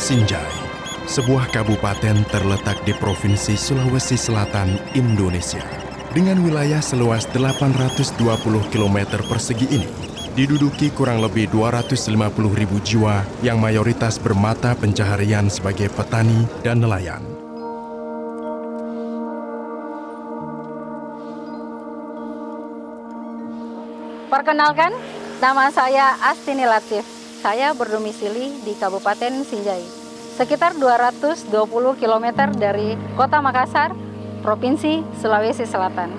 Sinjai, sebuah kabupaten terletak di Provinsi Sulawesi Selatan, Indonesia. Dengan wilayah seluas 820 km persegi ini, diduduki kurang lebih 250.000 jiwa yang mayoritas bermata pencaharian sebagai petani dan nelayan. Perkenalkan, nama saya Astini Latif. Saya berdomisili di Kabupaten Sinjai, sekitar 220 km dari Kota Makassar, Provinsi Sulawesi Selatan.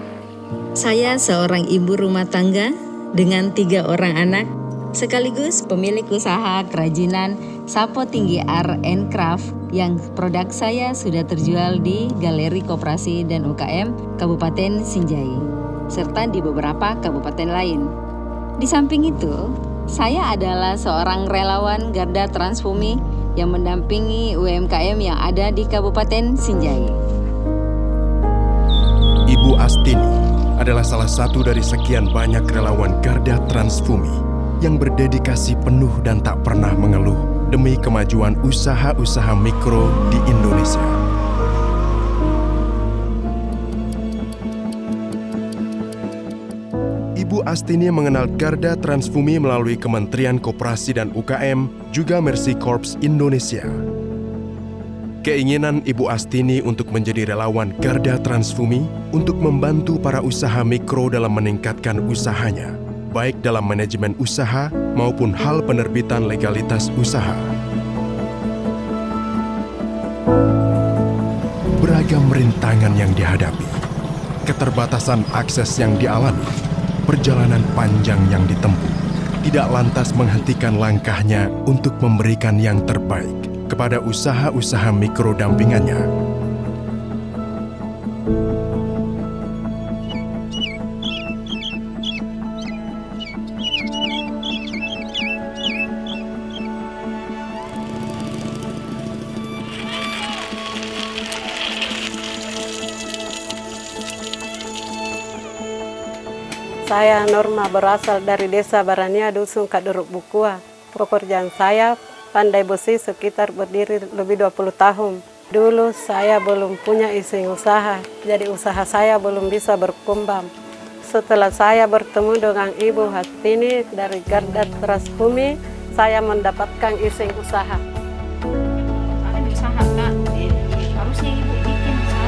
Saya seorang ibu rumah tangga dengan 3 orang anak, sekaligus pemilik usaha kerajinan Sapo Tinggi Art and Craft yang produk saya sudah terjual di Galeri Koperasi dan UKM Kabupaten Sinjai, serta di beberapa kabupaten lain. Di samping itu, saya adalah seorang relawan Garda Transbumi yang mendampingi UMKM yang ada di Kabupaten Sinjai. Ibu Astini adalah salah satu dari sekian banyak relawan Garda Transbumi yang berdedikasi penuh dan tak pernah mengeluh demi kemajuan usaha-usaha mikro di Indonesia. Ibu Astini mengenal Garda Transbumi melalui Kementerian Koperasi dan UKM, juga Mercy Corps Indonesia. Keinginan Ibu Astini untuk menjadi relawan Garda Transbumi untuk membantu para usaha mikro dalam meningkatkan usahanya, baik dalam manajemen usaha maupun hal penerbitan legalitas usaha. Beragam rintangan yang dihadapi, keterbatasan akses yang dialami, perjalanan panjang yang ditempuh, tidak lantas menghentikan langkahnya untuk memberikan yang terbaik kepada usaha-usaha mikro dampingannya. Saya Norma, berasal dari Desa Barania, Dusun Kaduruk Bukua. Pekerjaan saya pandai besi sekitar berdiri lebih 20 tahun. Dulu saya belum punya izin usaha, jadi usaha saya belum bisa berkembang. Setelah saya bertemu dengan Ibu Astini dari Garda Transbumi, saya mendapatkan izin usaha. Ada usaha Kak, harusnya Ibu bikin usaha.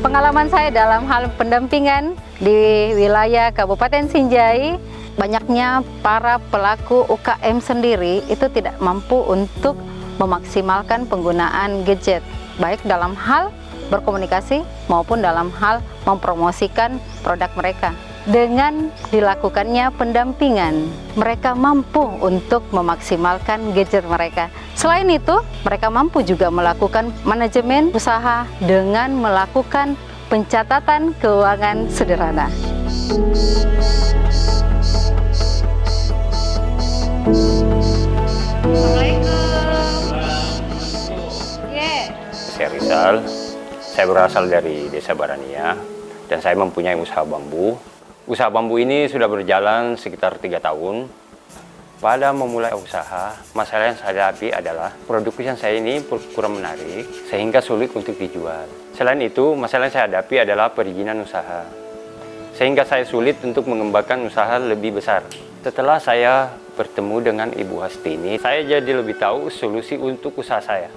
Pengalaman saya dalam hal pendampingan di wilayah Kabupaten Sinjai, banyaknya para pelaku UKM sendiri itu tidak mampu untuk memaksimalkan penggunaan gadget, baik dalam hal berkomunikasi maupun dalam hal mempromosikan produk mereka. Dengan dilakukannya pendampingan, mereka mampu untuk memaksimalkan gadget mereka. Selain itu, mereka mampu juga melakukan manajemen usaha dengan melakukan pencatatan keuangan sederhana. Saya Rizal, saya berasal dari Desa Barania dan saya mempunyai usaha bambu. Usaha bambu ini sudah berjalan sekitar 3 tahun. Pada memulai usaha, masalah yang saya hadapi adalah produk yang saya ini kurang menarik sehingga sulit untuk dijual. Selain itu, masalah yang saya hadapi adalah perizinan usaha, sehingga saya sulit untuk mengembangkan usaha lebih besar. Setelah saya bertemu dengan Ibu Astini, saya jadi lebih tahu solusi untuk usaha saya.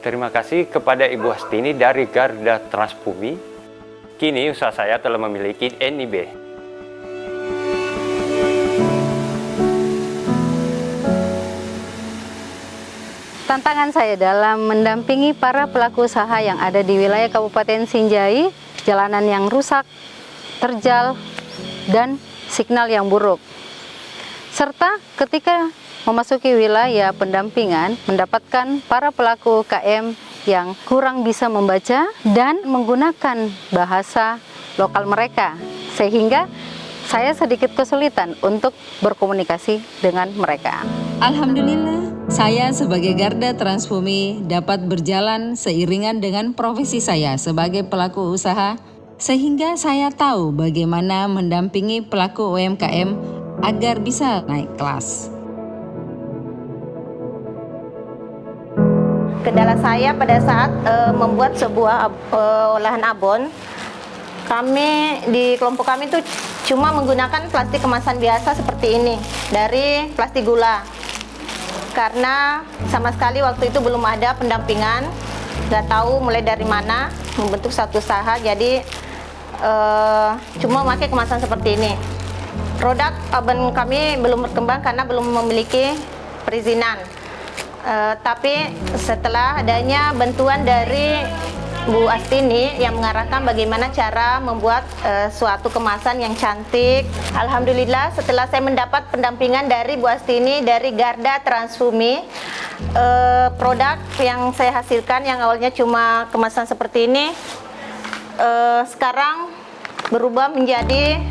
Terima kasih kepada Ibu Astini dari Garda Transbumi. Kini usaha saya telah memiliki NIB. Tantangan saya dalam mendampingi para pelaku usaha yang ada di wilayah Kabupaten Sinjai, jalanan yang rusak, terjal, dan signal yang buruk. Serta ketika memasuki wilayah pendampingan, mendapatkan para pelaku UKM yang kurang bisa membaca dan menggunakan bahasa lokal mereka, sehingga saya sedikit kesulitan untuk berkomunikasi dengan mereka. Alhamdulillah, saya sebagai Garda Transbumi dapat berjalan seiringan dengan profesi saya sebagai pelaku usaha, sehingga saya tahu bagaimana mendampingi pelaku UMKM agar bisa naik kelas. Kendala saya pada saat membuat sebuah olahan abon, kami di kelompok kami itu cuma menggunakan plastik kemasan biasa seperti ini dari plastik gula. Karena sama sekali waktu itu belum ada pendampingan, nggak tahu mulai dari mana membentuk satu usaha, jadi cuma memakai kemasan seperti ini. Produk abon kami belum berkembang karena belum memiliki perizinan. Tapi setelah adanya bantuan dari Bu Astini yang mengarahkan bagaimana cara membuat suatu kemasan yang cantik. Alhamdulillah setelah saya mendapat pendampingan dari Bu Astini dari Garda Transfumi, produk yang saya hasilkan yang awalnya cuma kemasan seperti ini, sekarang berubah menjadi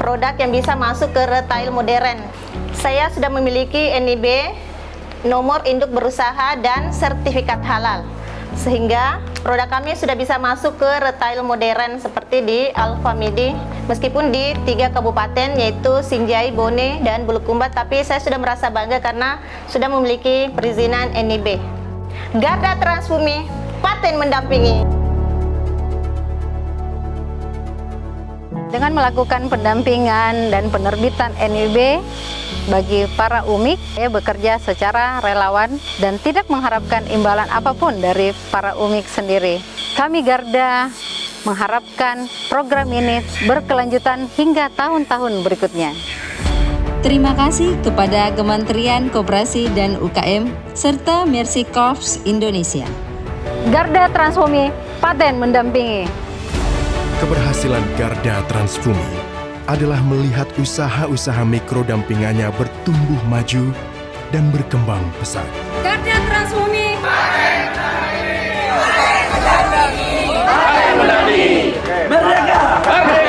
produk yang bisa masuk ke retail modern. Saya sudah memiliki NIB, nomor induk berusaha dan sertifikat halal, sehingga produk kami sudah bisa masuk ke retail modern seperti di Alfamidi, meskipun di 3 kabupaten yaitu Sinjai, Bone, dan Bulukumba, tapi saya sudah merasa bangga karena sudah memiliki perizinan NIB. Garda Transfumi, paten mendampingi. Dengan melakukan pendampingan dan penerbitan NIB bagi para umik, saya bekerja secara relawan dan tidak mengharapkan imbalan apapun dari para umik sendiri. Kami Garda mengharapkan program ini berkelanjutan hingga tahun-tahun berikutnya. Terima kasih kepada Kementerian Koperasi dan UKM serta Mercy Corps Indonesia. Garda Transfumi, paten mendampingi. Keberhasilan Garda Transfumi adalah melihat usaha-usaha mikro dampingannya bertumbuh maju dan berkembang pesat. Garda Transfumi. Merdeka!